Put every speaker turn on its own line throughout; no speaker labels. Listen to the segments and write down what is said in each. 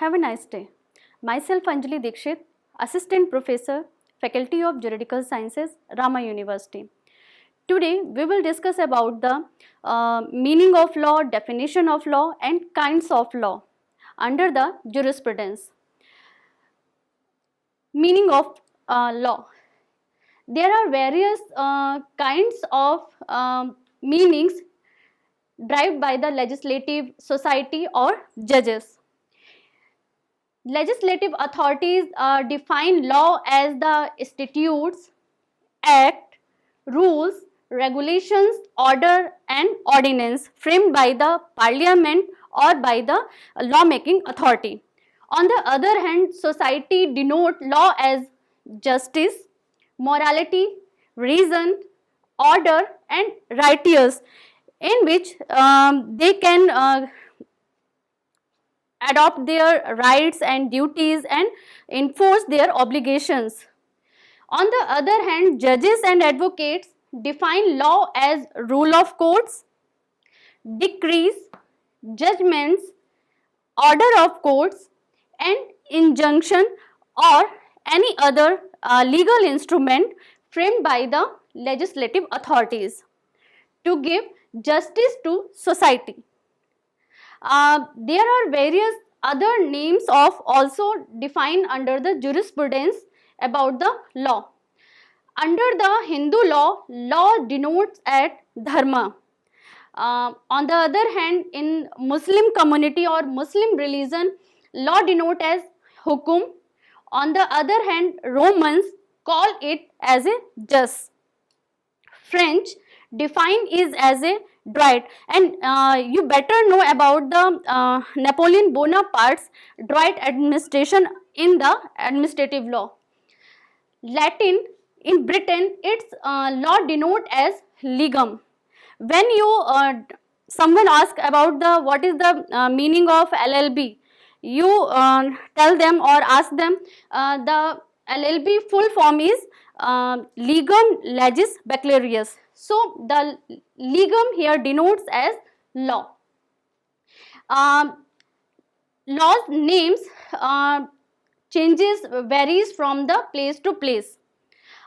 Have a nice day. Myself Anjali Dikshit, Assistant Professor, Faculty of Juridical Sciences, Rama University. Today we will discuss about the meaning of law, definition of law and kinds of law under the jurisprudence. Meaning of law. There are various kinds of meanings derived by the legislative society or judges. Legislative authorities define law as the statutes, act, rules, regulations, order and ordinance framed by the parliament or by the lawmaking authority. On the other hand, society denote law as justice, morality, reason, order and righteous, in which they can adopt their rights and duties and enforce their obligations. On the other hand, judges and advocates define law as rule of courts, decrees, judgments, order of courts and injunction or any other legal instrument framed by the legislative authorities to give justice to society. There are various other names of also defined under the jurisprudence about the law. Under the Hindu law, law denotes as dharma. On the other hand, in Muslim community or Muslim religion, law denotes as hukum. On the other hand, Romans call it as a jus. French define is as a droit, and you better know about the Napoleon Bonaparte's droit administration in the administrative law. Latin, in Britain, its law denote as legum. When you someone ask about the what is the meaning of LLB, you tell them or ask them the LLB full form is legum legis baccalaureus. So the legum here denotes as law. Law's names changes varies from the place to place.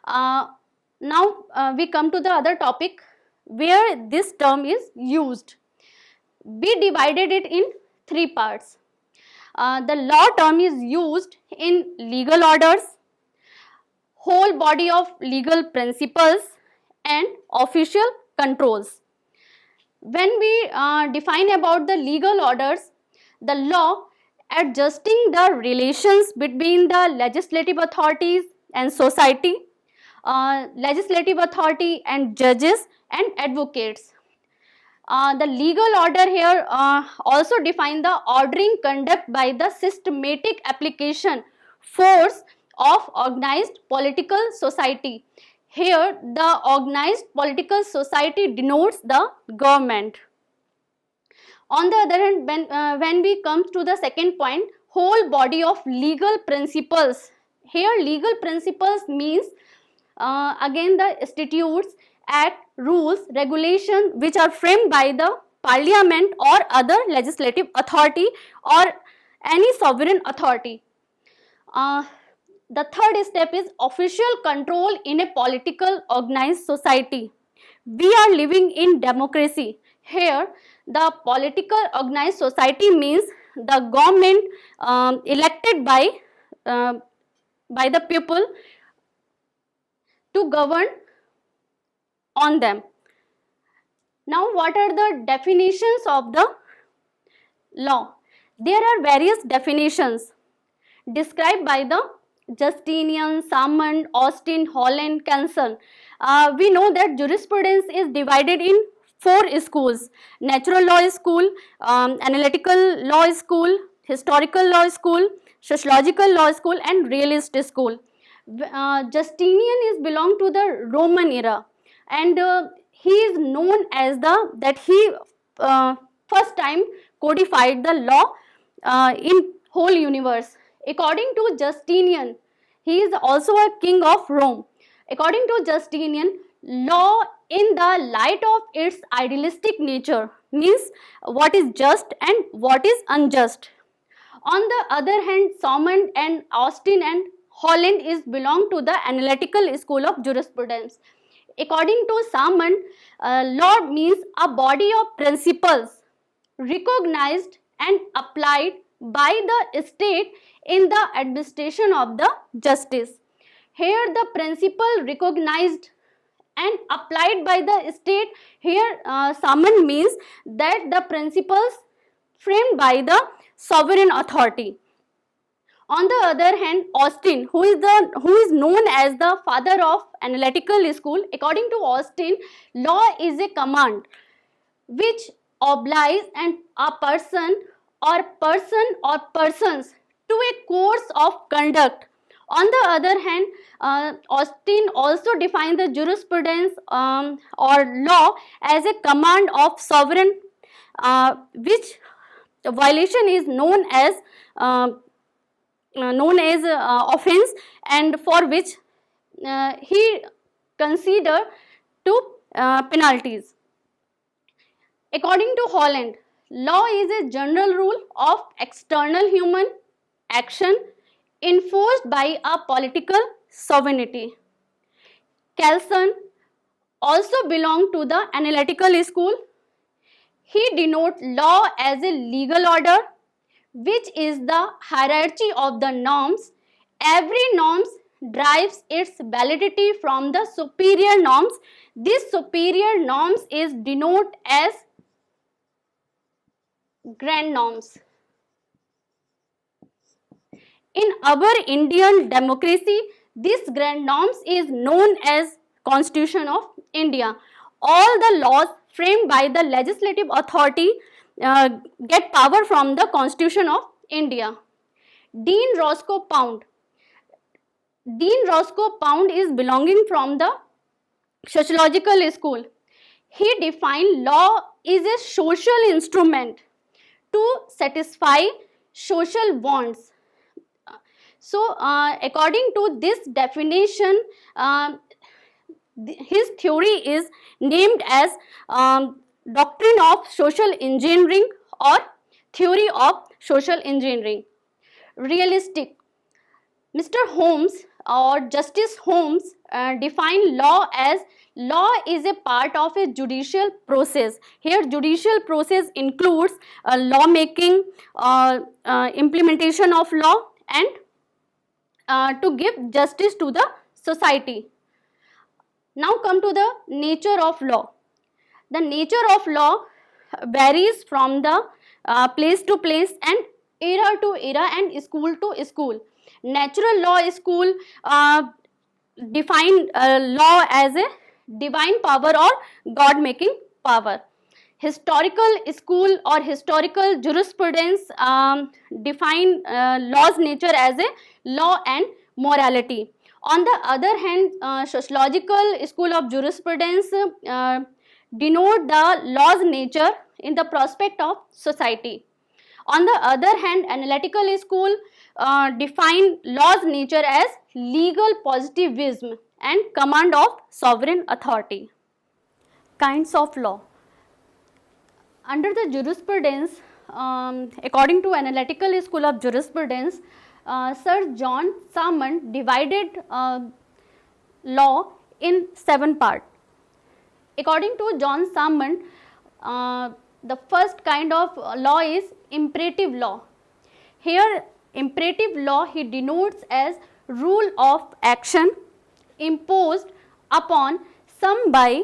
Now we come to the other topic where this term is used. We divided it in three parts. The law term is used in legal orders, whole body of legal principles and official controls. When we define about the legal orders, the law adjusting the relations between the legislative authorities and society, legislative authority and judges and advocates. The legal order here also define the ordering conduct by the systematic application force of organized political society. Here the organized political society denotes the government. On the other hand, when we come to the second point, whole body of legal principles. Here legal principles means again the statutes, act, rules, regulations which are framed by the parliament or other legislative authority or any sovereign authority. The third step is official control in a political organized society. We are living in democracy. Here the political organized society means the government elected by the people to govern on them. Now what are the definitions of the law? There are various definitions described by the Justinian, Salmond, Austin, Holland, Canson. We know that jurisprudence is divided in four schools: natural law school, analytical law school, historical law school, sociological law school and realist school. Justinian is belong to the Roman era, and he is known as that he first time codified the law in whole universe. According to Justinian, he is also a king of Rome. According to Justinian, law in the light of its idealistic nature means what is just and what is unjust. On the other hand, Salmond and Austin and Holland is belong to the analytical school of jurisprudence. According to Salmond, law means a body of principles recognized and applied by the state in the administration of the justice. Here the principle recognized and applied by the state, here Salmond means that the principles framed by the sovereign authority. On the other hand, Austin, who is known as the father of analytical school, according to Austin, law is a command which obliges a person or persons to a course of conduct. On the other hand, Austin also defines the jurisprudence or law as a command of sovereign, which violation is known as offense, and for which he consider to penalties. According to Holland, law is a general rule of external human action enforced by a political sovereignty. Kelson also belonged to the analytical school. He denotes law as a legal order, which is the hierarchy of the norms. Every norm derives its validity from the superior norms. This superior norms is denoted as grand norms. In our Indian democracy, this grand norms is known as Constitution of India. All the laws framed by the legislative authority get power from the Constitution of India. Dean Roscoe Pound. Dean Roscoe Pound is belonging from the sociological school. He defined law is a social instrument to satisfy social wants. So, according to this definition, his theory is named as doctrine of social engineering or theory of social engineering. Realistic. Mr. Holmes or Justice Holmes defined law as law is a part of a judicial process. Here judicial process includes law making, implementation of law, and to give justice to the society. Now come to the nature of law. The nature of law varies from the place to place and era to era and school to school. Natural law school define law as a divine power or God making power. Historical school or historical jurisprudence define law's nature as a law and morality. On the other hand, sociological school of jurisprudence denote the law's nature in the prospect of society. On the other hand, analytical school define law's nature as legal positivism and command of sovereign authority. Kinds of law. Under the jurisprudence, according to analytical school of jurisprudence, Sir John Salmond divided law in 7 parts. According to John Salmond, the first kind of law is imperative law. Here imperative law he denotes as rule of action imposed upon some by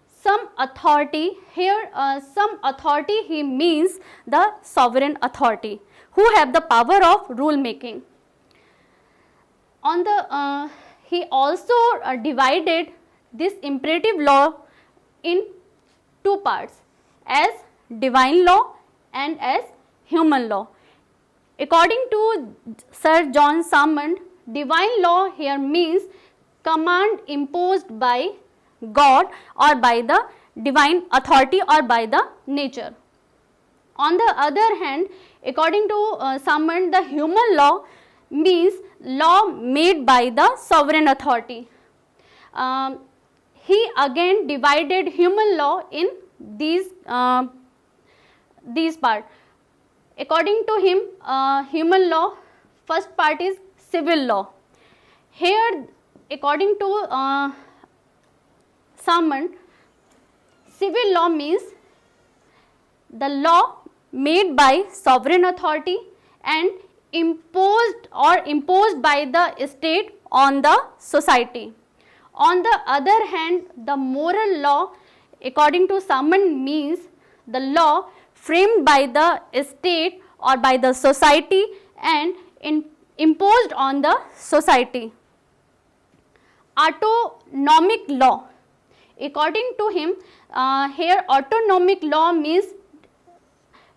some authority. Here some authority he means the sovereign authority who have the power of rule making. On the he also divided this imperative law in 2 parts, as divine law and as human law. According to Sir John Salmond, divine law here means command imposed by God or by the divine authority or by the nature. On the other hand, according to Salmond, the human law means law made by the sovereign authority. He again divided human law in these parts. According to him, human law, first part is civil law. Here, according to Samant, civil law means the law made by sovereign authority and imposed by the state on the society. On the other hand, the moral law, according to Samant, means the law framed by the state or by the society and imposed on the society. Autonomic law, according to him, here autonomic law means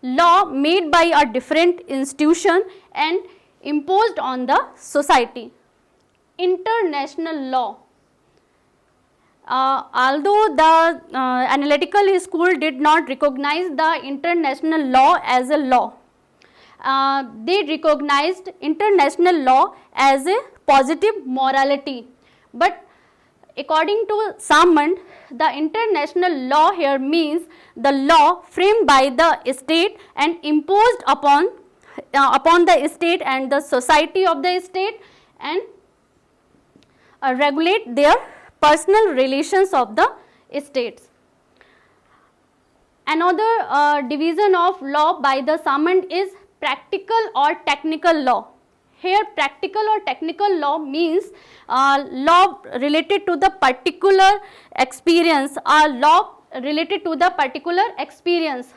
law made by a different institution and imposed on the society. International law, although the analytical school did not recognize the international law as a law, they recognized international law as a positive morality. But according to Samant, the international law here means the law framed by the state and imposed upon the state and the society of the state and regulate their personal relations of the states. Another division of law by the Samant is practical or technical law. Here practical or technical law means law related to the particular experience, law related to the particular experience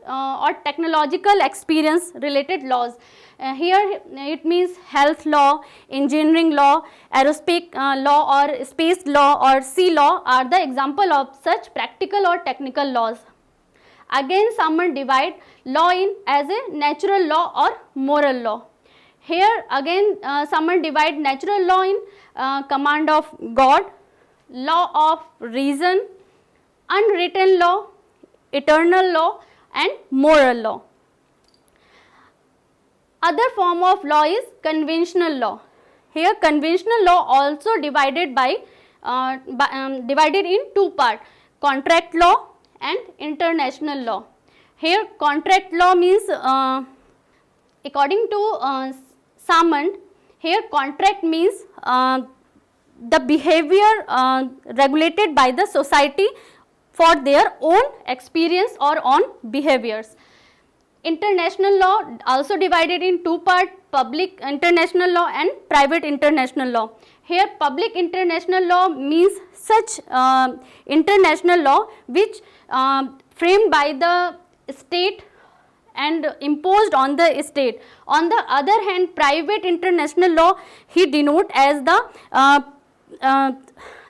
or technological experience related laws. Here it means health law, engineering law, aerospace law or space law or sea law are the example of such practical or technical laws. Again, Samant divide law in as a natural law or moral law. Here again Samant divide natural law in command of God, law of reason, unwritten law, eternal law and moral law. Other form of law is conventional law. Here conventional law also divided divided in two parts, contract law and international law. Here contract law means according to Samant, here contract means the behavior regulated by the society for their own experience or own behaviors. International law also divided in two parts, public international law and private international law. Here public international law means such international law which framed by the state and imposed on the state. On the other hand, private international law he denote as the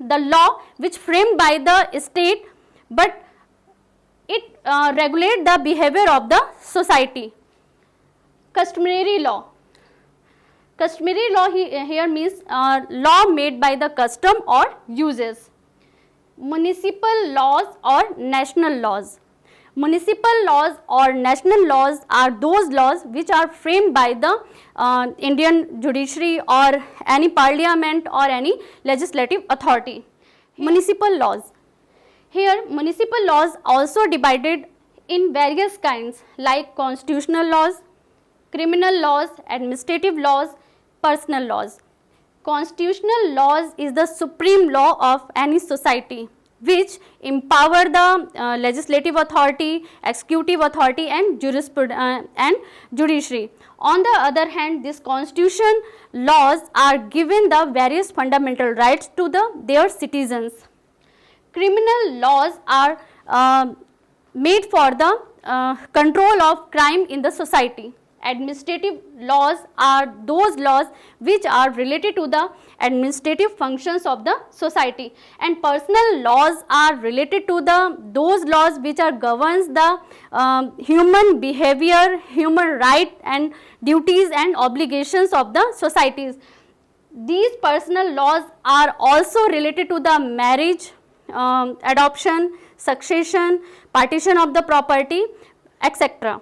law which framed by the state but it regulate the behavior of the society. Customary law. Customary law here means law made by the custom or uses. Municipal laws or national laws. Municipal laws or national laws are those laws which are framed by the Indian judiciary or any parliament or any legislative authority. Municipal laws. Here municipal laws also divided in various kinds like constitutional laws, criminal laws, administrative laws, personal laws. Constitutional laws is the supreme law of any society which empower the legislative authority, executive authority and judiciary. On the other hand, these constitution laws are given the various fundamental rights to their citizens. Criminal laws are made for the control of crime in the society. Administrative laws are those laws which are related to the administrative functions of the society, and personal laws are related to those laws which are governs the human behavior, human right and duties and obligations of the societies. These personal laws are also related to the marriage, adoption, succession, partition of the property, etc.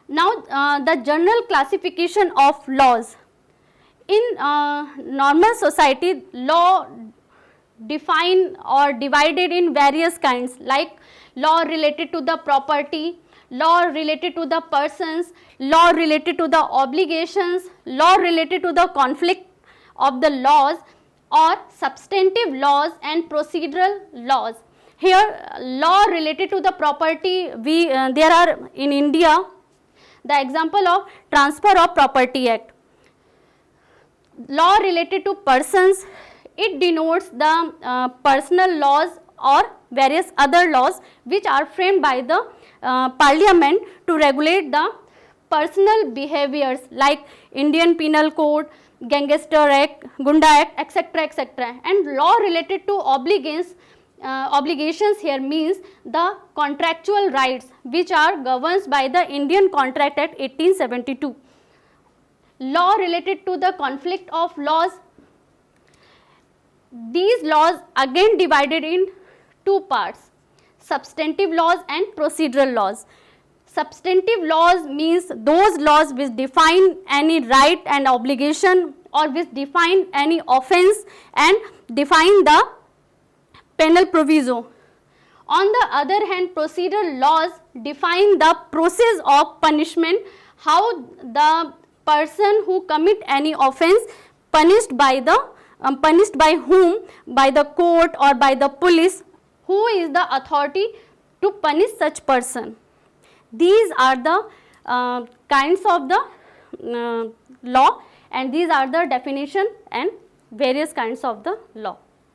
Now the general classification of laws. In normal society, law defined or divided in various kinds like law related to the property, law related to the persons, law related to the obligations, law related to the conflict of the laws, or substantive laws and procedural laws. Here law related to the property, there are in India the example of Transfer of Property Act. Law related to persons, it denotes the personal laws or various other laws which are framed by the parliament to regulate the personal behaviors like Indian Penal Code, Gangster Act, Gunda Act, etc., etc. And law related to obligations here means the contractual rights which are governed by the Indian Contract Act 1872. Law related to the conflict of laws, these laws again divided in two parts, substantive laws and procedural laws. Substantive laws means those laws which define any right and obligation, or which define any offence and define the penal proviso. On the other hand, procedural laws define the process of punishment, how the person who commit any offence punished by whom, by the court or by the police, who is the authority to punish such person. These are the kinds of the law, and these are the definition and various kinds of the law.